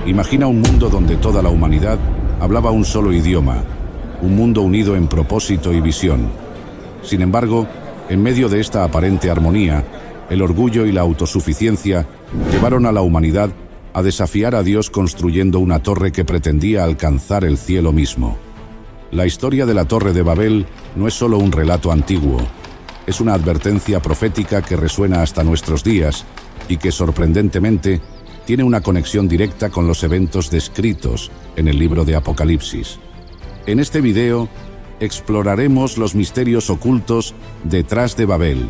Imagina un mundo donde toda la humanidad hablaba un solo idioma, un mundo unido en propósito y visión. Sin embargo, en medio de esta aparente armonía, el orgullo y la autosuficiencia llevaron a la humanidad a desafiar a Dios construyendo una torre que pretendía alcanzar el cielo mismo. La historia de la Torre de Babel no es solo un relato antiguo, es una advertencia profética que resuena hasta nuestros días y que, sorprendentemente, tiene una conexión directa con los eventos descritos en el libro de Apocalipsis. En este video, exploraremos los misterios ocultos detrás de Babel,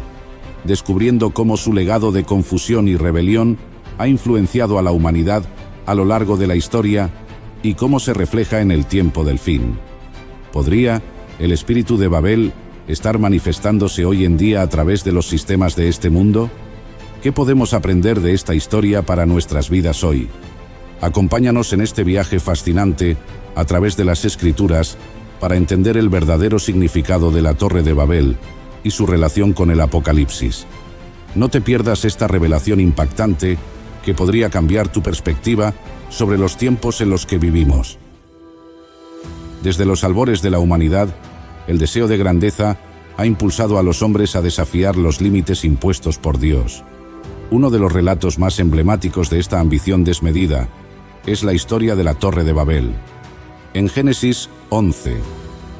descubriendo cómo su legado de confusión y rebelión ha influenciado a la humanidad a lo largo de la historia y cómo se refleja en el tiempo del fin. ¿Podría el espíritu de Babel estar manifestándose hoy en día a través de los sistemas de este mundo? ¿Qué podemos aprender de esta historia para nuestras vidas hoy? Acompáñanos en este viaje fascinante a través de las Escrituras para entender el verdadero significado de la Torre de Babel y su relación con el Apocalipsis. No te pierdas esta revelación impactante que podría cambiar tu perspectiva sobre los tiempos en los que vivimos. Desde los albores de la humanidad, el deseo de grandeza ha impulsado a los hombres a desafiar los límites impuestos por Dios. Uno de los relatos más emblemáticos de esta ambición desmedida es la historia de la Torre de Babel. En Génesis 11,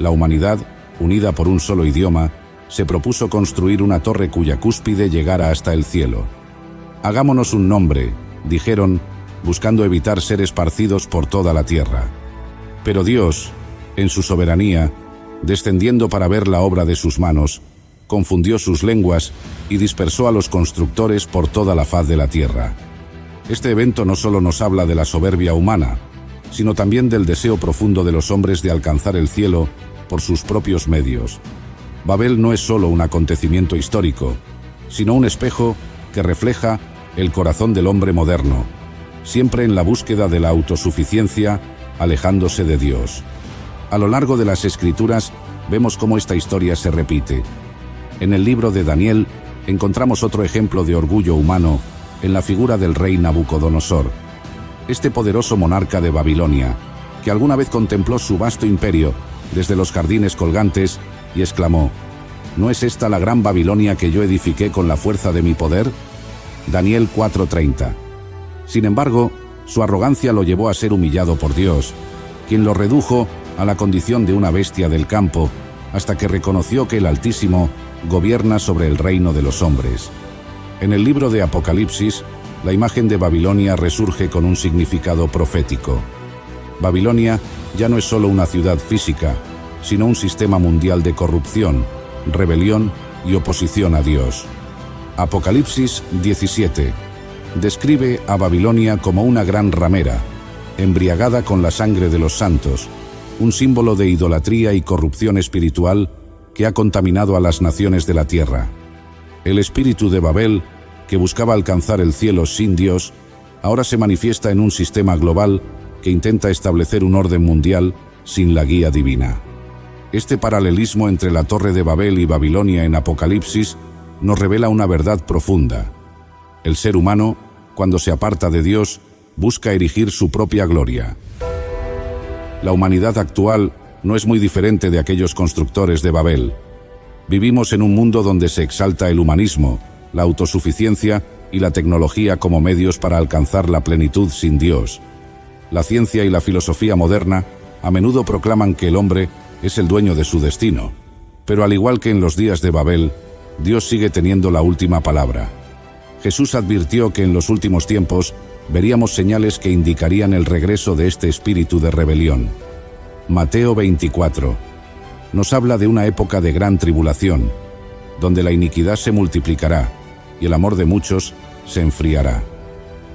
la humanidad, unida por un solo idioma, se propuso construir una torre cuya cúspide llegara hasta el cielo. «Hagámonos un nombre», dijeron, buscando evitar ser esparcidos por toda la tierra. Pero Dios, en su soberanía, descendiendo para ver la obra de sus manos, confundió sus lenguas y dispersó a los constructores por toda la faz de la tierra. Este evento no solo nos habla de la soberbia humana, sino también del deseo profundo de los hombres de alcanzar el cielo por sus propios medios. Babel no es solo un acontecimiento histórico, sino un espejo que refleja el corazón del hombre moderno, siempre en la búsqueda de la autosuficiencia, alejándose de Dios. A lo largo de las Escrituras vemos cómo esta historia se repite. En el libro de Daniel encontramos otro ejemplo de orgullo humano en la figura del rey Nabucodonosor, este poderoso monarca de Babilonia, que alguna vez contempló su vasto imperio desde los jardines colgantes y exclamó: ¿No es esta la gran Babilonia que yo edifiqué con la fuerza de mi poder? Daniel 4:30. Sin embargo, su arrogancia lo llevó a ser humillado por Dios, quien lo redujo a la condición de una bestia del campo, hasta que reconoció que el Altísimo gobierna sobre el reino de los hombres. En el libro de Apocalipsis, la imagen de Babilonia resurge con un significado profético. Babilonia ya no es solo una ciudad física, sino un sistema mundial de corrupción, rebelión y oposición a Dios. Apocalipsis 17 describe a Babilonia como una gran ramera, embriagada con la sangre de los santos, un símbolo de idolatría y corrupción espiritual que ha contaminado a las naciones de la tierra. El espíritu de Babel, que buscaba alcanzar el cielo sin Dios, ahora se manifiesta en un sistema global que intenta establecer un orden mundial sin la guía divina. Este paralelismo entre la Torre de Babel y Babilonia en Apocalipsis nos revela una verdad profunda. El ser humano, cuando se aparta de Dios, busca erigir su propia gloria. La humanidad actual no es muy diferente de aquellos constructores de Babel. Vivimos en un mundo donde se exalta el humanismo, la autosuficiencia y la tecnología como medios para alcanzar la plenitud sin Dios. La ciencia y la filosofía moderna a menudo proclaman que el hombre es el dueño de su destino, pero al igual que en los días de Babel, Dios sigue teniendo la última palabra. Jesús advirtió que en los últimos tiempos veríamos señales que indicarían el regreso de este espíritu de rebelión. Mateo 24 nos habla de una época de gran tribulación, donde la iniquidad se multiplicará y el amor de muchos se enfriará.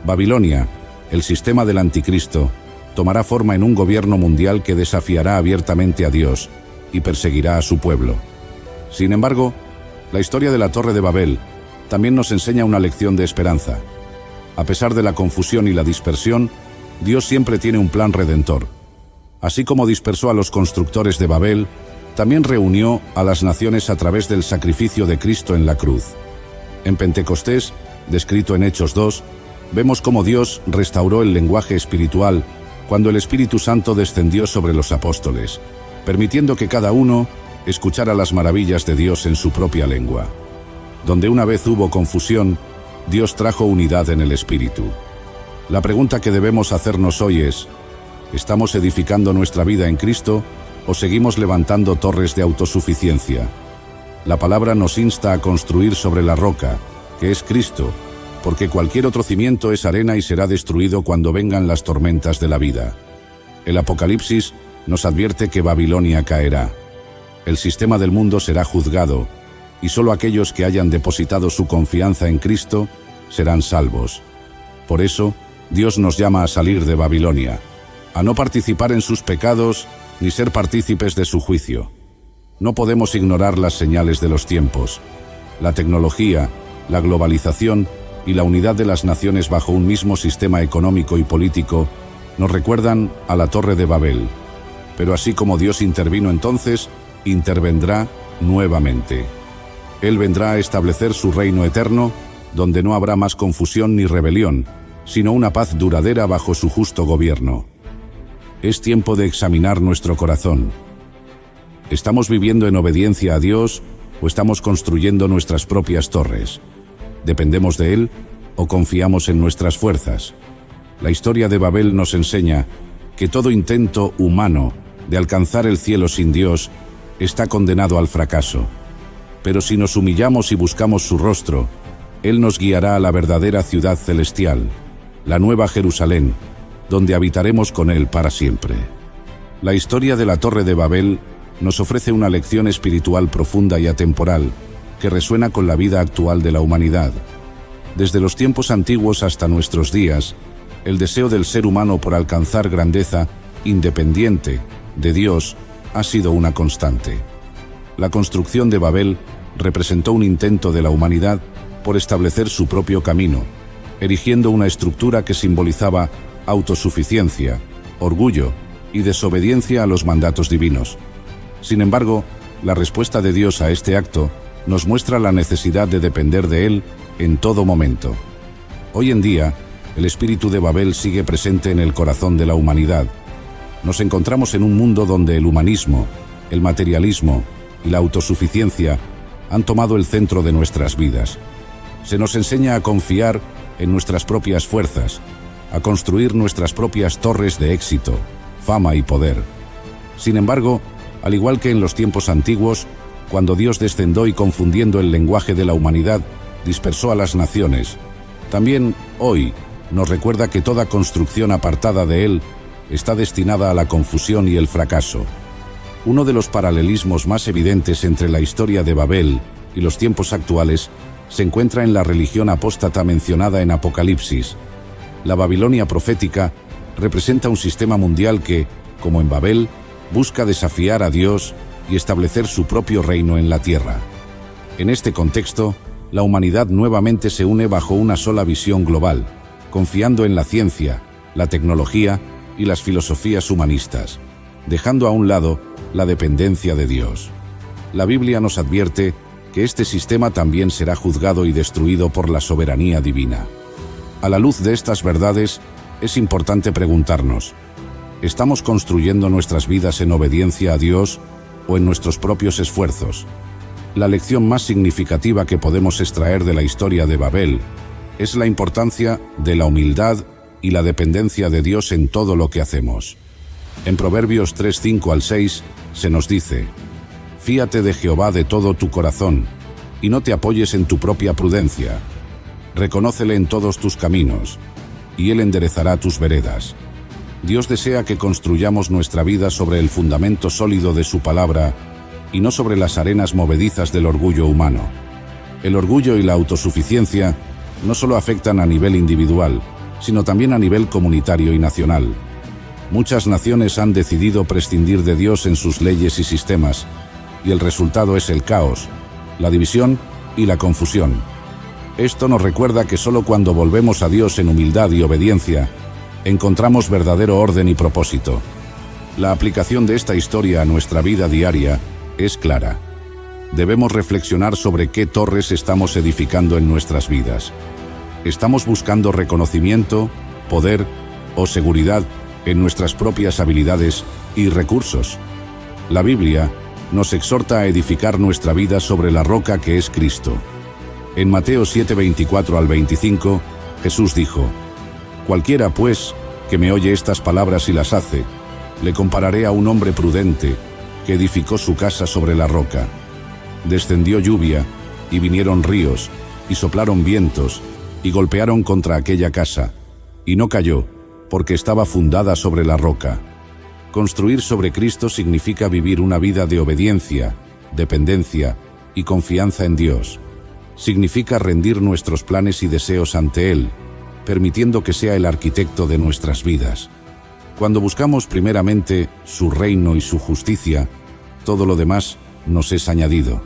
Babilonia, el sistema del anticristo, tomará forma en un gobierno mundial que desafiará abiertamente a Dios y perseguirá a su pueblo. Sin embargo, la historia de la Torre de Babel también nos enseña una lección de esperanza. A pesar de la confusión y la dispersión, Dios siempre tiene un plan redentor. Así como dispersó a los constructores de Babel, también reunió a las naciones a través del sacrificio de Cristo en la cruz. En Pentecostés, descrito en Hechos 2, Vemos cómo Dios restauró el lenguaje espiritual cuando el Espíritu Santo descendió sobre los apóstoles, permitiendo que cada uno escuchara las maravillas de Dios en su propia lengua. Donde una vez hubo confusión, Dios trajo unidad en el Espíritu. La pregunta que debemos hacernos hoy es: ¿estamos edificando nuestra vida en Cristo o seguimos levantando torres de autosuficiencia? La palabra nos insta a construir sobre la roca, que es Cristo, porque cualquier otro cimiento es arena y será destruido cuando vengan las tormentas de la vida. El Apocalipsis nos advierte que Babilonia caerá. El sistema del mundo será juzgado, y solo aquellos que hayan depositado su confianza en Cristo serán salvos. Por eso, Dios nos llama a salir de Babilonia, a no participar en sus pecados ni ser partícipes de su juicio. No podemos ignorar las señales de los tiempos. La tecnología, la globalización y la unidad de las naciones bajo un mismo sistema económico y político nos recuerdan a la Torre de Babel. Pero así como Dios intervino entonces, intervendrá nuevamente. Él vendrá a establecer su reino eterno, donde no habrá más confusión ni rebelión, sino una paz duradera bajo su justo gobierno. Es tiempo de examinar nuestro corazón. ¿Estamos viviendo en obediencia a Dios o estamos construyendo nuestras propias torres? ¿Dependemos de Él o confiamos en nuestras fuerzas? La historia de Babel nos enseña que todo intento humano de alcanzar el cielo sin Dios está condenado al fracaso. Pero si nos humillamos y buscamos su rostro, Él nos guiará a la verdadera ciudad celestial, la Nueva Jerusalén, donde habitaremos con Él para siempre. La historia de la Torre de Babel nos ofrece una lección espiritual profunda y atemporal que resuena con la vida actual de la humanidad. Desde los tiempos antiguos hasta nuestros días, el deseo del ser humano por alcanzar grandeza independiente de Dios ha sido una constante. La construcción de Babel representó un intento de la humanidad por establecer su propio camino, erigiendo una estructura que simbolizaba autosuficiencia, orgullo y desobediencia a los mandatos divinos. Sin embargo, la respuesta de Dios a este acto nos muestra la necesidad de depender de Él en todo momento. Hoy en día, el espíritu de Babel sigue presente en el corazón de la humanidad. Nos encontramos en un mundo donde el humanismo, el materialismo y la autosuficiencia han tomado el centro de nuestras vidas. Se nos enseña a confiar en nuestras propias fuerzas, a construir nuestras propias torres de éxito, fama y poder. Sin embargo, al igual que en los tiempos antiguos, cuando Dios descendió y confundiendo el lenguaje de la humanidad, dispersó a las naciones, también hoy nos recuerda que toda construcción apartada de Él está destinada a la confusión y el fracaso. Uno de los paralelismos más evidentes entre la historia de Babel y los tiempos actuales se encuentra en la religión apóstata mencionada en Apocalipsis. La Babilonia profética representa un sistema mundial que, como en Babel, busca desafiar a Dios y establecer su propio reino en la tierra. En este contexto, la humanidad nuevamente se une bajo una sola visión global, confiando en la ciencia, la tecnología y las filosofías humanistas, dejando a un lado la dependencia de Dios. La Biblia nos advierte que este sistema también será juzgado y destruido por la soberanía divina. A la luz de estas verdades, es importante preguntarnos: ¿estamos construyendo nuestras vidas en obediencia a Dios o en nuestros propios esfuerzos? La lección más significativa que podemos extraer de la historia de Babel es la importancia de la humildad y la dependencia de Dios en todo lo que hacemos. En Proverbios 3:5 al 6 se nos dice: «Fíate de Jehová de todo tu corazón, y no te apoyes en tu propia prudencia. Reconócele en todos tus caminos, y Él enderezará tus veredas». Dios desea que construyamos nuestra vida sobre el fundamento sólido de su palabra y no sobre las arenas movedizas del orgullo humano. El orgullo y la autosuficiencia no solo afectan a nivel individual, sino también a nivel comunitario y nacional. Muchas naciones han decidido prescindir de Dios en sus leyes y sistemas, y el resultado es el caos, la división y la confusión. Esto nos recuerda que solo cuando volvemos a Dios en humildad y obediencia, encontramos verdadero orden y propósito. La aplicación de esta historia a nuestra vida diaria es clara. Debemos reflexionar sobre qué torres estamos edificando en nuestras vidas. ¿Estamos buscando reconocimiento, poder o seguridad en nuestras propias habilidades y recursos? La Biblia nos exhorta a edificar nuestra vida sobre la roca que es Cristo. En Mateo 7:24 al 25, Jesús dijo: «Cualquiera, pues, que me oye estas palabras y las hace, le compararé a un hombre prudente que edificó su casa sobre la roca. Descendió lluvia, y vinieron ríos, y soplaron vientos, y golpearon contra aquella casa, y no cayó, porque estaba fundada sobre la roca». Construir sobre Cristo significa vivir una vida de obediencia, dependencia y confianza en Dios. Significa rendir nuestros planes y deseos ante Él, permitiendo que sea el arquitecto de nuestras vidas. Cuando buscamos primeramente su reino y su justicia, todo lo demás nos es añadido.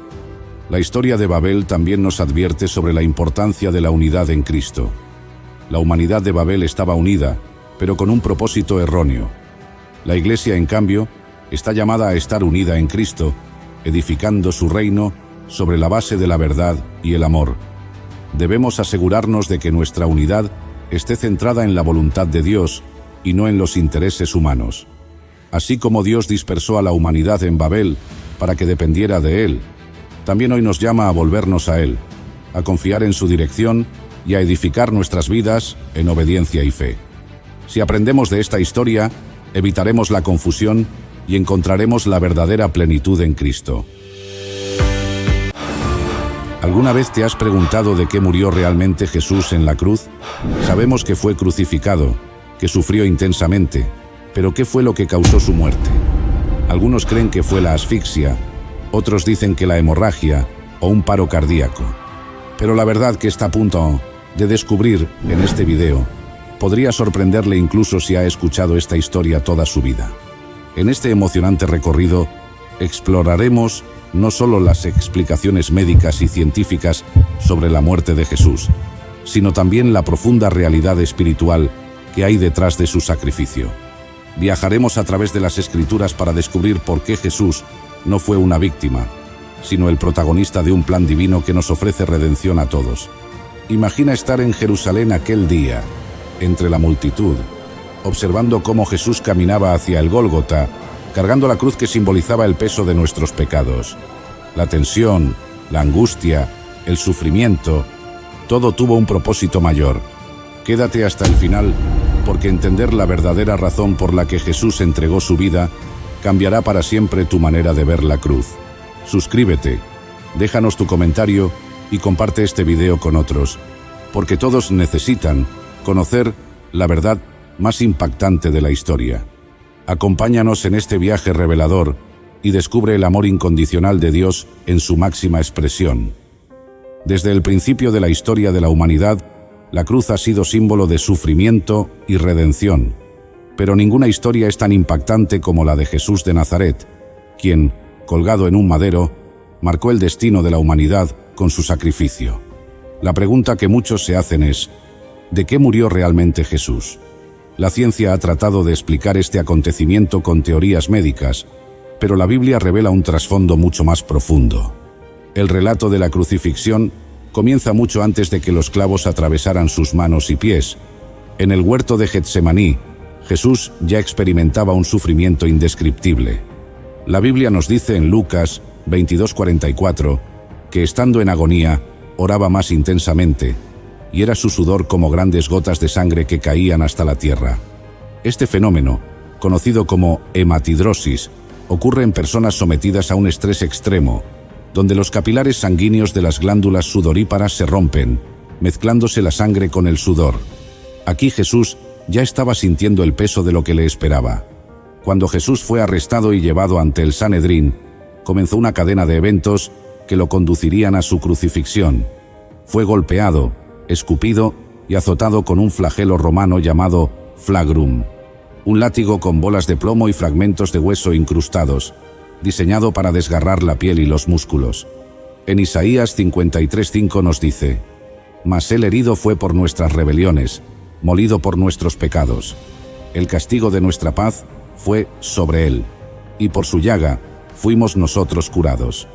La historia de Babel también nos advierte sobre la importancia de la unidad en Cristo. La humanidad de Babel estaba unida, pero con un propósito erróneo. La Iglesia, en cambio, está llamada a estar unida en Cristo, edificando su reino sobre la base de la verdad y el amor. Debemos asegurarnos de que nuestra unidad esté centrada en la voluntad de Dios y no en los intereses humanos. Así como Dios dispersó a la humanidad en Babel para que dependiera de Él, también hoy nos llama a volvernos a Él, a confiar en su dirección y a edificar nuestras vidas en obediencia y fe. Si aprendemos de esta historia, evitaremos la confusión y encontraremos la verdadera plenitud en Cristo. ¿Alguna vez te has preguntado de qué murió realmente Jesús en la cruz? Sabemos que fue crucificado, que sufrió intensamente, pero ¿qué fue lo que causó su muerte? Algunos creen que fue la asfixia, otros dicen que la hemorragia o un paro cardíaco. Pero la verdad que está a punto de descubrir en este video podría sorprenderle incluso si ha escuchado esta historia toda su vida. En este emocionante recorrido exploraremos no solo las explicaciones médicas y científicas sobre la muerte de Jesús, sino también la profunda realidad espiritual que hay detrás de su sacrificio. Viajaremos a través de las Escrituras para descubrir por qué Jesús no fue una víctima, sino el protagonista de un plan divino que nos ofrece redención a todos. Imagina estar en Jerusalén aquel día, entre la multitud, observando cómo Jesús caminaba hacia el Gólgota, cargando la cruz que simbolizaba el peso de nuestros pecados. La tensión, la angustia, el sufrimiento, todo tuvo un propósito mayor. Quédate hasta el final, porque entender la verdadera razón por la que Jesús entregó su vida cambiará para siempre tu manera de ver la cruz. Suscríbete, déjanos tu comentario y comparte este video con otros, porque todos necesitan conocer la verdad más impactante de la historia. Acompáñanos en este viaje revelador y descubre el amor incondicional de Dios en su máxima expresión. Desde el principio de la historia de la humanidad, la cruz ha sido símbolo de sufrimiento y redención, pero ninguna historia es tan impactante como la de Jesús de Nazaret, quien, colgado en un madero, marcó el destino de la humanidad con su sacrificio. La pregunta que muchos se hacen es: ¿de qué murió realmente Jesús? La ciencia ha tratado de explicar este acontecimiento con teorías médicas, pero la Biblia revela un trasfondo mucho más profundo. El relato de la crucifixión comienza mucho antes de que los clavos atravesaran sus manos y pies. En el huerto de Getsemaní, Jesús ya experimentaba un sufrimiento indescriptible. La Biblia nos dice en Lucas 22:44 que estando en agonía, oraba más intensamente, y era su sudor como grandes gotas de sangre que caían hasta la tierra. Este fenómeno, conocido como hematidrosis, ocurre en personas sometidas a un estrés extremo, donde los capilares sanguíneos de las glándulas sudoríparas se rompen, mezclándose la sangre con el sudor. Aquí Jesús ya estaba sintiendo el peso de lo que le esperaba. Cuando Jesús fue arrestado y llevado ante el Sanedrín, comenzó una cadena de eventos que lo conducirían a su crucifixión. Fue golpeado, escupido y azotado con un flagelo romano llamado flagrum, un látigo con bolas de plomo y fragmentos de hueso incrustados, diseñado para desgarrar la piel y los músculos. En Isaías 53:5 nos dice: «Mas él herido fue por nuestras rebeliones, molido por nuestros pecados. El castigo de nuestra paz fue sobre él, y por su llaga fuimos nosotros curados».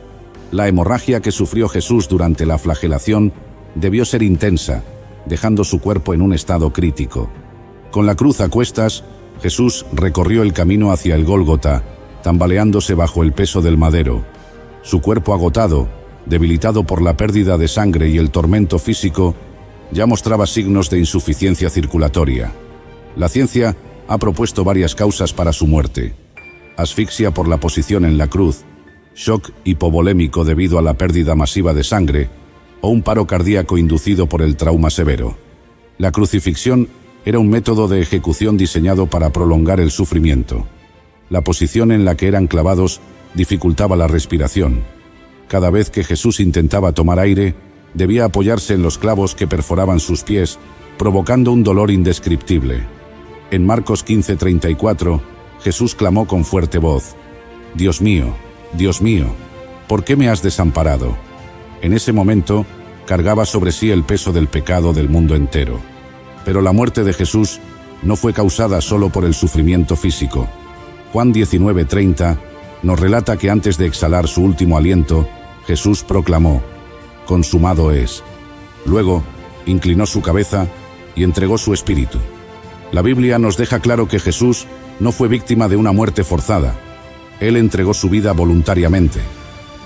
La hemorragia que sufrió Jesús durante la flagelación debió ser intensa, dejando su cuerpo en un estado crítico. Con la cruz a cuestas, Jesús recorrió el camino hacia el Gólgota, tambaleándose bajo el peso del madero. Su cuerpo agotado, debilitado por la pérdida de sangre y el tormento físico, ya mostraba signos de insuficiencia circulatoria. La ciencia ha propuesto varias causas para su muerte: asfixia por la posición en la cruz, shock hipovolémico debido a la pérdida masiva de sangre, o un paro cardíaco inducido por el trauma severo. La crucifixión era un método de ejecución diseñado para prolongar el sufrimiento. La posición en la que eran clavados dificultaba la respiración. Cada vez que Jesús intentaba tomar aire, debía apoyarse en los clavos que perforaban sus pies, provocando un dolor indescriptible. En Marcos 15:34, Jesús clamó con fuerte voz: Dios mío, ¿por qué me has desamparado? En ese momento, cargaba sobre sí el peso del pecado del mundo entero. Pero la muerte de Jesús no fue causada solo por el sufrimiento físico. Juan 19:30 nos relata que antes de exhalar su último aliento, Jesús proclamó: consumado es. Luego, inclinó su cabeza y entregó su espíritu. La Biblia nos deja claro que Jesús no fue víctima de una muerte forzada. Él entregó su vida voluntariamente.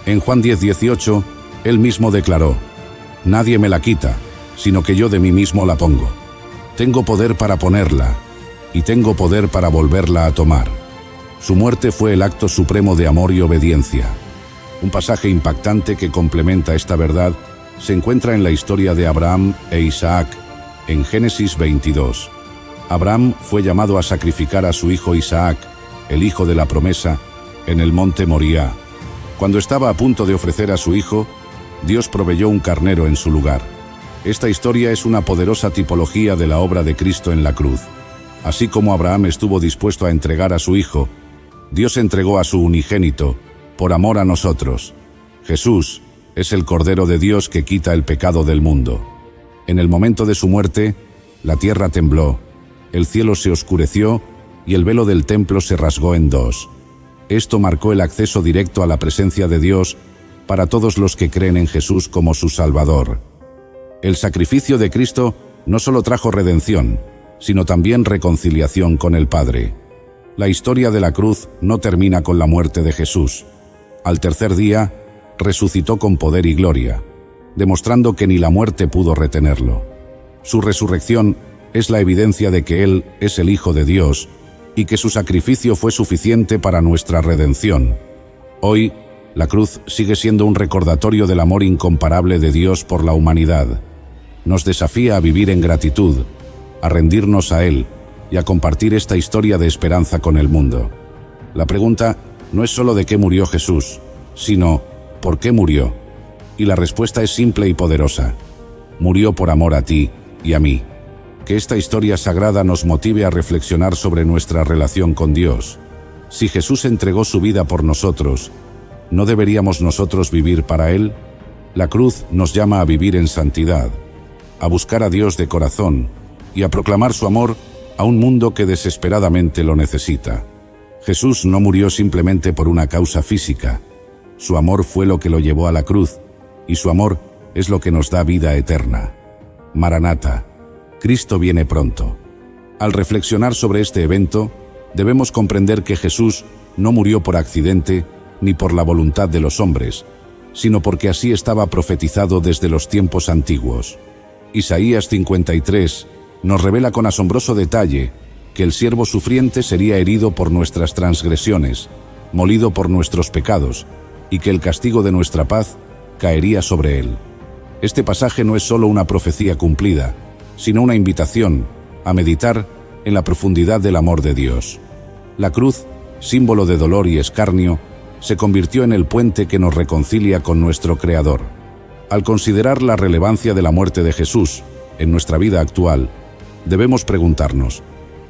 En Juan 10:18, él mismo declaró: nadie me la quita, sino que yo de mí mismo la pongo. Tengo poder para ponerla, y tengo poder para volverla a tomar. Su muerte fue el acto supremo de amor y obediencia. Un pasaje impactante que complementa esta verdad se encuentra en la historia de Abraham e Isaac, en Génesis 22. Abraham fue llamado a sacrificar a su hijo Isaac, el hijo de la promesa, en el monte Moriah. Cuando estaba a punto de ofrecer a su hijo, Dios proveyó un carnero en su lugar. Esta historia es una poderosa tipología de la obra de Cristo en la cruz. Así como Abraham estuvo dispuesto a entregar a su hijo, Dios entregó a su unigénito, por amor a nosotros. Jesús es el Cordero de Dios que quita el pecado del mundo. En el momento de su muerte, la tierra tembló, el cielo se oscureció y el velo del templo se rasgó en dos. Esto marcó el acceso directo a la presencia de Dios para todos los que creen en Jesús como su Salvador. El sacrificio de Cristo no solo trajo redención, sino también reconciliación con el Padre. La historia de la cruz no termina con la muerte de Jesús. Al tercer día, resucitó con poder y gloria, demostrando que ni la muerte pudo retenerlo. Su resurrección es la evidencia de que Él es el Hijo de Dios y que su sacrificio fue suficiente para nuestra redención. Hoy, la cruz sigue siendo un recordatorio del amor incomparable de Dios por la humanidad. Nos desafía a vivir en gratitud, a rendirnos a Él y a compartir esta historia de esperanza con el mundo. La pregunta no es solo de qué murió Jesús, sino ¿por qué murió? Y la respuesta es simple y poderosa: murió por amor a ti y a mí. Que esta historia sagrada nos motive a reflexionar sobre nuestra relación con Dios. Si Jesús entregó su vida por nosotros, ¿no deberíamos nosotros vivir para Él? La cruz nos llama a vivir en santidad, a buscar a Dios de corazón y a proclamar su amor a un mundo que desesperadamente lo necesita. Jesús no murió simplemente por una causa física. Su amor fue lo que lo llevó a la cruz, y su amor es lo que nos da vida eterna. Maranata, Cristo viene pronto. Al reflexionar sobre este evento, debemos comprender que Jesús no murió por accidente ni por la voluntad de los hombres, sino porque así estaba profetizado desde los tiempos antiguos. Isaías 53 nos revela con asombroso detalle que el siervo sufriente sería herido por nuestras transgresiones, molido por nuestros pecados, y que el castigo de nuestra paz caería sobre él. Este pasaje no es solo una profecía cumplida, sino una invitación a meditar en la profundidad del amor de Dios. La cruz, símbolo de dolor y escarnio, se convirtió en el puente que nos reconcilia con nuestro Creador. Al considerar la relevancia de la muerte de Jesús en nuestra vida actual, debemos preguntarnos: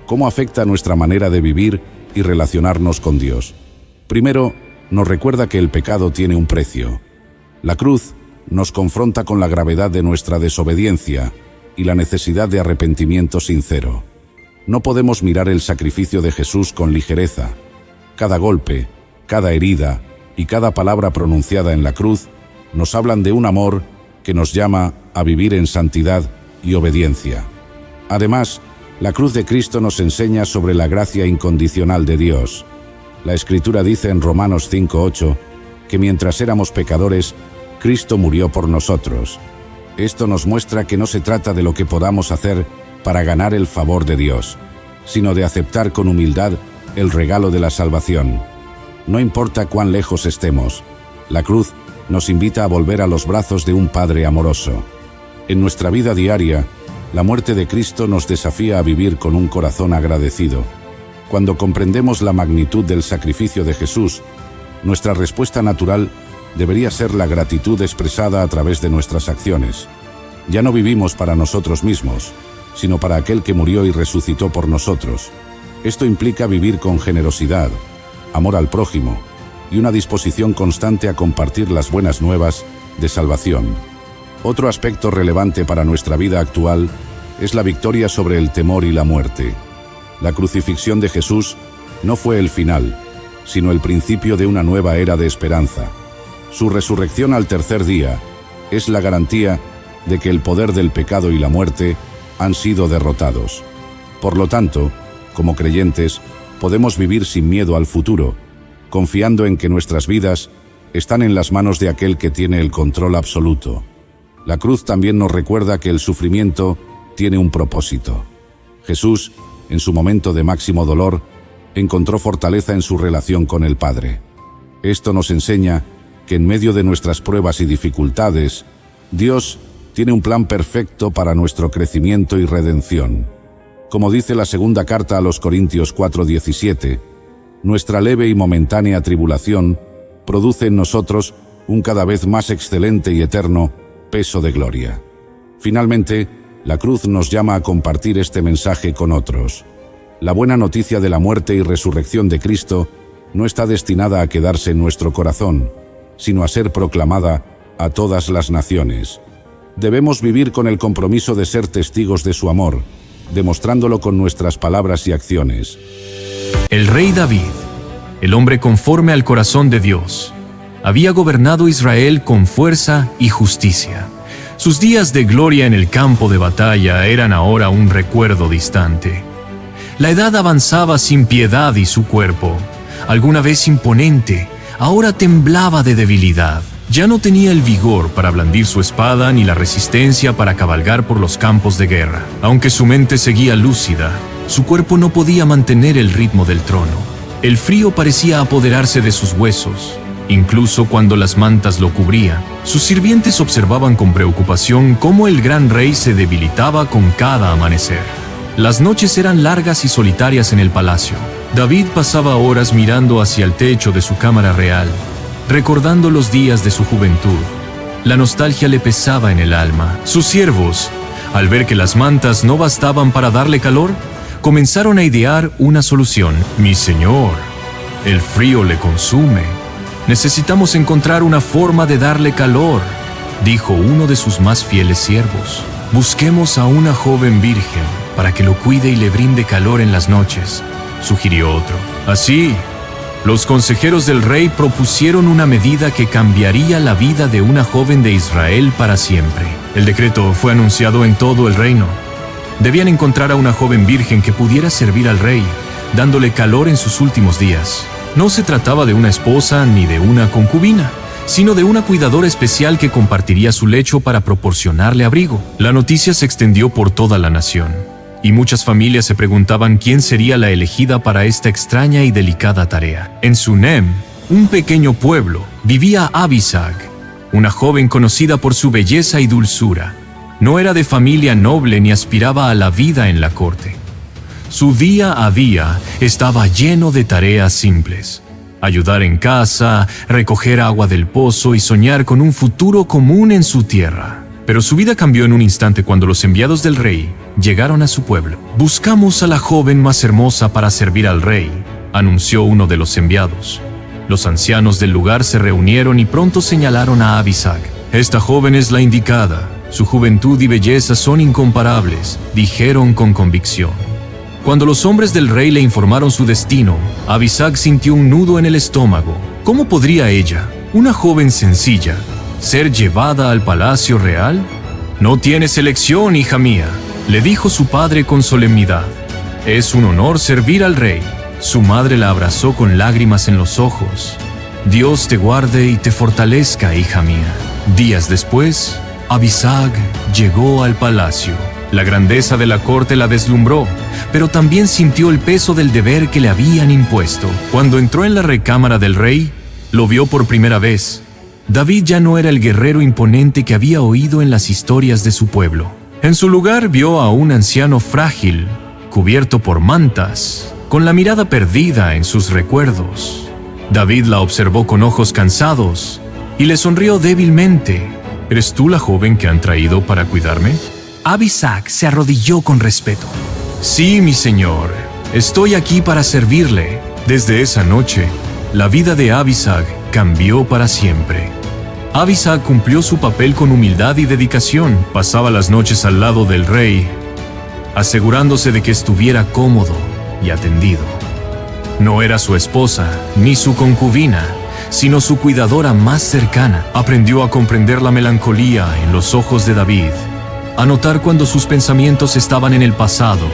¿cómo afecta nuestra manera de vivir y relacionarnos con Dios? Primero, nos recuerda que el pecado tiene un precio. La cruz nos confronta con la gravedad de nuestra desobediencia y la necesidad de arrepentimiento sincero. No podemos mirar el sacrificio de Jesús con ligereza. Cada golpe, cada herida y cada palabra pronunciada en la cruz nos hablan de un amor que nos llama a vivir en santidad y obediencia. Además, la cruz de Cristo nos enseña sobre la gracia incondicional de Dios. La Escritura dice en Romanos 5:8 que mientras éramos pecadores, Cristo murió por nosotros. Esto nos muestra que no se trata de lo que podamos hacer para ganar el favor de Dios, sino de aceptar con humildad el regalo de la salvación. No importa cuán lejos estemos, la cruz nos invita a volver a los brazos de un Padre amoroso. En nuestra vida diaria, la muerte de Cristo nos desafía a vivir con un corazón agradecido. Cuando comprendemos la magnitud del sacrificio de Jesús, nuestra respuesta natural debería ser la gratitud expresada a través de nuestras acciones. Ya no vivimos para nosotros mismos, sino para aquel que murió y resucitó por nosotros. Esto implica vivir con generosidad, amor al prójimo y una disposición constante a compartir las buenas nuevas de salvación. Otro aspecto relevante para nuestra vida actual es la victoria sobre el temor y la muerte. La crucifixión de Jesús no fue el final, sino el principio de una nueva era de esperanza. Su resurrección al tercer día es la garantía de que el poder del pecado y la muerte han sido derrotados. Por lo tanto, como creyentes, podemos vivir sin miedo al futuro, confiando en que nuestras vidas están en las manos de aquel que tiene el control absoluto. La cruz también nos recuerda que el sufrimiento tiene un propósito. Jesús, en su momento de máximo dolor, encontró fortaleza en su relación con el Padre. Esto nos enseña que en medio de nuestras pruebas y dificultades, Dios tiene un plan perfecto para nuestro crecimiento y redención. Como dice la segunda carta a los Corintios 4:17, nuestra leve y momentánea tribulación produce en nosotros un cada vez más excelente y eterno peso de gloria. Finalmente, la cruz nos llama a compartir este mensaje con otros. La buena noticia de la muerte y resurrección de Cristo no está destinada a quedarse en nuestro corazón, sino a ser proclamada a todas las naciones. Debemos vivir con el compromiso de ser testigos de su amor, demostrándolo con nuestras palabras y acciones. El rey David, el hombre conforme al corazón de Dios, había gobernado Israel con fuerza y justicia. Sus días de gloria en el campo de batalla eran ahora un recuerdo distante. La edad avanzaba sin piedad y su cuerpo, alguna vez imponente, ahora temblaba de debilidad. Ya no tenía el vigor para blandir su espada ni la resistencia para cabalgar por los campos de guerra. Aunque su mente seguía lúcida, su cuerpo no podía mantener el ritmo del trono. El frío parecía apoderarse de sus huesos. Incluso cuando las mantas lo cubrían, sus sirvientes observaban con preocupación cómo el gran rey se debilitaba con cada amanecer. Las noches eran largas y solitarias en el palacio. David pasaba horas mirando hacia el techo de su cámara real, recordando los días de su juventud. La nostalgia le pesaba en el alma. Sus siervos, al ver que las mantas no bastaban para darle calor, comenzaron a idear una solución. «Mi señor, el frío le consume. Necesitamos encontrar una forma de darle calor», dijo uno de sus más fieles siervos. «Busquemos a una joven virgen para que lo cuide y le brinde calor en las noches», sugirió otro. Así, los consejeros del rey propusieron una medida que cambiaría la vida de una joven de Israel para siempre. El decreto fue anunciado en todo el reino. Debían encontrar a una joven virgen que pudiera servir al rey, dándole calor en sus últimos días. No se trataba de una esposa ni de una concubina, sino de una cuidadora especial que compartiría su lecho para proporcionarle abrigo. La noticia se extendió por toda la nación, y muchas familias se preguntaban quién sería la elegida para esta extraña y delicada tarea. En Sunem, un pequeño pueblo, vivía Abisag, una joven conocida por su belleza y dulzura. No era de familia noble ni aspiraba a la vida en la corte. Su día a día estaba lleno de tareas simples: ayudar en casa, recoger agua del pozo y soñar con un futuro común en su tierra. Pero su vida cambió en un instante cuando los enviados del rey llegaron a su pueblo. «Buscamos a la joven más hermosa para servir al rey», anunció uno de los enviados. Los ancianos del lugar se reunieron y pronto señalaron a Abisag. «Esta joven es la indicada. Su juventud y belleza son incomparables», dijeron con convicción. Cuando los hombres del rey le informaron su destino, Abisag sintió un nudo en el estómago. ¿Cómo podría ella, una joven sencilla, ser llevada al palacio real? «No tienes elección, hija mía», le dijo su padre con solemnidad. «Es un honor servir al rey». Su madre la abrazó con lágrimas en los ojos. «Dios te guarde y te fortalezca, hija mía». Días después, Abisag llegó al palacio. La grandeza de la corte la deslumbró, pero también sintió el peso del deber que le habían impuesto. Cuando entró en la recámara del rey, lo vio por primera vez. David ya no era el guerrero imponente que había oído en las historias de su pueblo. En su lugar vio a un anciano frágil, cubierto por mantas, con la mirada perdida en sus recuerdos. David la observó con ojos cansados y le sonrió débilmente. «¿Eres tú la joven que han traído para cuidarme?». Abisag se arrodilló con respeto. «Sí, mi señor, estoy aquí para servirle». Desde esa noche, la vida de Abisag cambió para siempre. Abisag cumplió su papel con humildad y dedicación. Pasaba las noches al lado del rey, asegurándose de que estuviera cómodo y atendido. No era su esposa ni su concubina, sino su cuidadora más cercana. Aprendió a comprender la melancolía en los ojos de David, a notar cuando sus pensamientos estaban en el pasado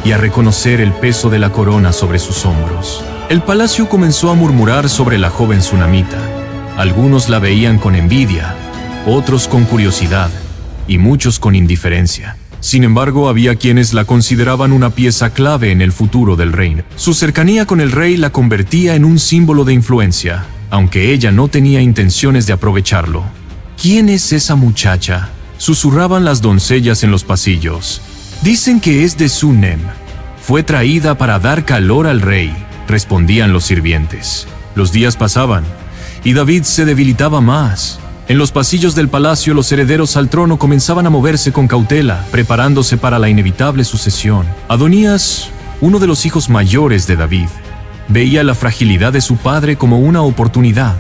y a reconocer el peso de la corona sobre sus hombros. El palacio comenzó a murmurar sobre la joven tsunamita. Algunos la veían con envidia, otros con curiosidad y muchos con indiferencia. Sin embargo, había quienes la consideraban una pieza clave en el futuro del reino. Su cercanía con el rey la convertía en un símbolo de influencia, aunque ella no tenía intenciones de aprovecharlo. «¿Quién es esa muchacha?», susurraban las doncellas en los pasillos. «Dicen que es de Sunem. Fue traída para dar calor al rey», respondían los sirvientes. Los días pasaban, y David se debilitaba más. En los pasillos del palacio, los herederos al trono comenzaban a moverse con cautela, preparándose para la inevitable sucesión. Adonías, uno de los hijos mayores de David, veía la fragilidad de su padre como una oportunidad.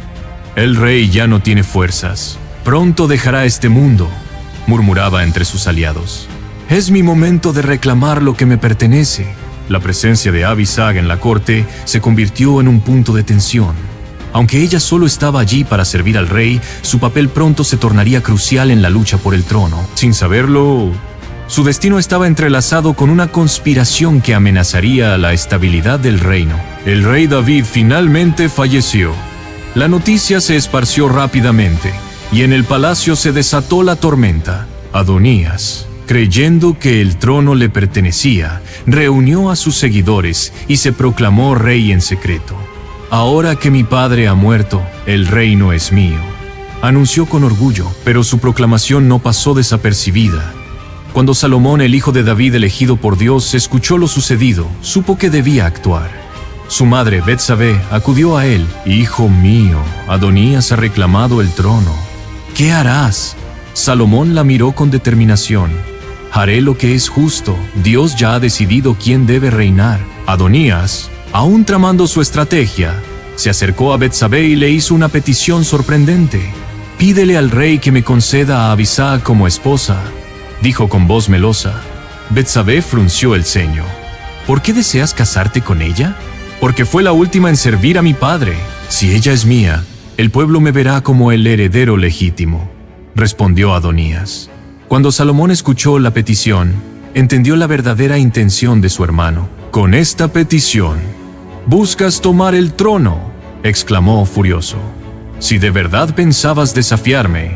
«El rey ya no tiene fuerzas. Pronto dejará este mundo», murmuraba entre sus aliados. «Es mi momento de reclamar lo que me pertenece». La presencia de Abisag en la corte se convirtió en un punto de tensión. Aunque ella solo estaba allí para servir al rey, su papel pronto se tornaría crucial en la lucha por el trono. Sin saberlo, su destino estaba entrelazado con una conspiración que amenazaría la estabilidad del reino. El rey David finalmente falleció. La noticia se esparció rápidamente, y en el palacio se desató la tormenta. Adonías, creyendo que el trono le pertenecía, reunió a sus seguidores y se proclamó rey en secreto. «Ahora que mi padre ha muerto, el reino es mío», anunció con orgullo, pero su proclamación no pasó desapercibida. Cuando Salomón, el hijo de David elegido por Dios, escuchó lo sucedido, supo que debía actuar. Su madre, Betsabé, acudió a él. «Hijo mío, Adonías ha reclamado el trono. ¿Qué harás?». Salomón la miró con determinación. «Haré lo que es justo. Dios ya ha decidido quién debe reinar». Adonías, aún tramando su estrategia, se acercó a Betsabé y le hizo una petición sorprendente. «Pídele al rey que me conceda a Abisag como esposa», dijo con voz melosa. Betsabé frunció el ceño. «¿Por qué deseas casarte con ella?». «Porque fue la última en servir a mi padre. Si ella es mía, el pueblo me verá como el heredero legítimo», respondió Adonías. Cuando Salomón escuchó la petición, entendió la verdadera intención de su hermano. «Con esta petición, buscas tomar el trono», exclamó furioso. «Si de verdad pensabas desafiarme,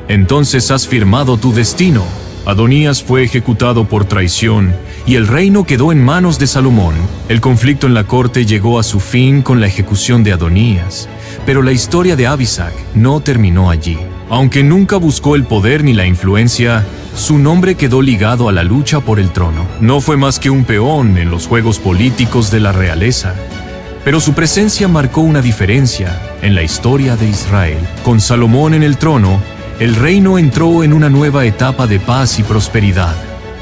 entonces has firmado tu destino». Adonías fue ejecutado por traición y el reino quedó en manos de Salomón. El conflicto en la corte llegó a su fin con la ejecución de Adonías, pero la historia de Abisag no terminó allí. Aunque nunca buscó el poder ni la influencia, su nombre quedó ligado a la lucha por el trono. No fue más que un peón en los juegos políticos de la realeza, pero su presencia marcó una diferencia en la historia de Israel. Con Salomón en el trono, el reino entró en una nueva etapa de paz y prosperidad.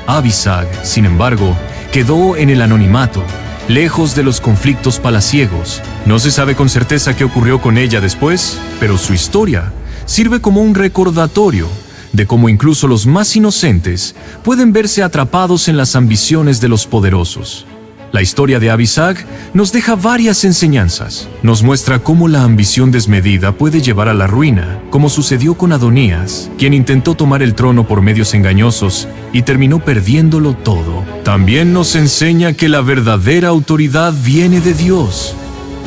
Abisag, sin embargo, quedó en el anonimato, lejos de los conflictos palaciegos. No se sabe con certeza qué ocurrió con ella después, pero su historia sirve como un recordatorio de cómo incluso los más inocentes pueden verse atrapados en las ambiciones de los poderosos. La historia de Abisag nos deja varias enseñanzas. Nos muestra cómo la ambición desmedida puede llevar a la ruina, como sucedió con Adonías, quien intentó tomar el trono por medios engañosos y terminó perdiéndolo todo. También nos enseña que la verdadera autoridad viene de Dios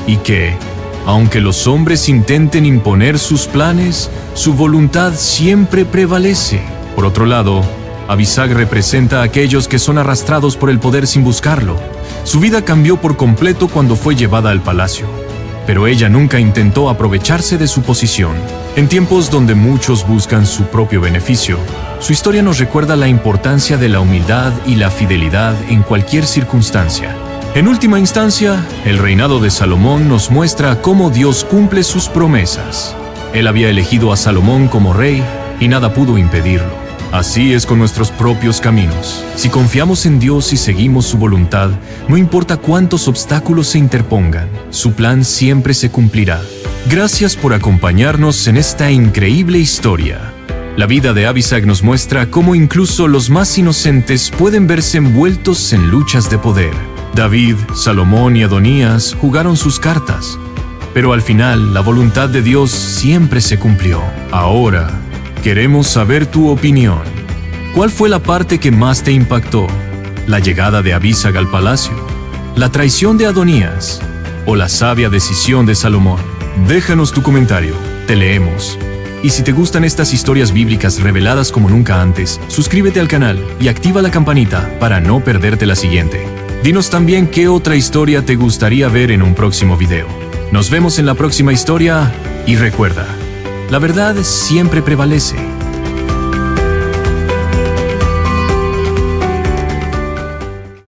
y que, aunque los hombres intenten imponer sus planes, su voluntad siempre prevalece. Por otro lado, Abisag representa a aquellos que son arrastrados por el poder sin buscarlo. Su vida cambió por completo cuando fue llevada al palacio, pero ella nunca intentó aprovecharse de su posición. En tiempos donde muchos buscan su propio beneficio, su historia nos recuerda la importancia de la humildad y la fidelidad en cualquier circunstancia. En última instancia, el reinado de Salomón nos muestra cómo Dios cumple sus promesas. Él había elegido a Salomón como rey y nada pudo impedirlo. Así es con nuestros propios caminos. Si confiamos en Dios y seguimos su voluntad, no importa cuántos obstáculos se interpongan, su plan siempre se cumplirá. Gracias por acompañarnos en esta increíble historia. La vida de Abisag nos muestra cómo incluso los más inocentes pueden verse envueltos en luchas de poder. David, Salomón y Adonías jugaron sus cartas, pero al final la voluntad de Dios siempre se cumplió. Ahora, queremos saber tu opinión. ¿Cuál fue la parte que más te impactó? ¿La llegada de Abisag al palacio? ¿La traición de Adonías? ¿O la sabia decisión de Salomón? Déjanos tu comentario, te leemos. Y si te gustan estas historias bíblicas reveladas como nunca antes, suscríbete al canal y activa la campanita para no perderte la siguiente. Dinos también qué otra historia te gustaría ver en un próximo video. Nos vemos en la próxima historia y recuerda, la verdad siempre prevalece.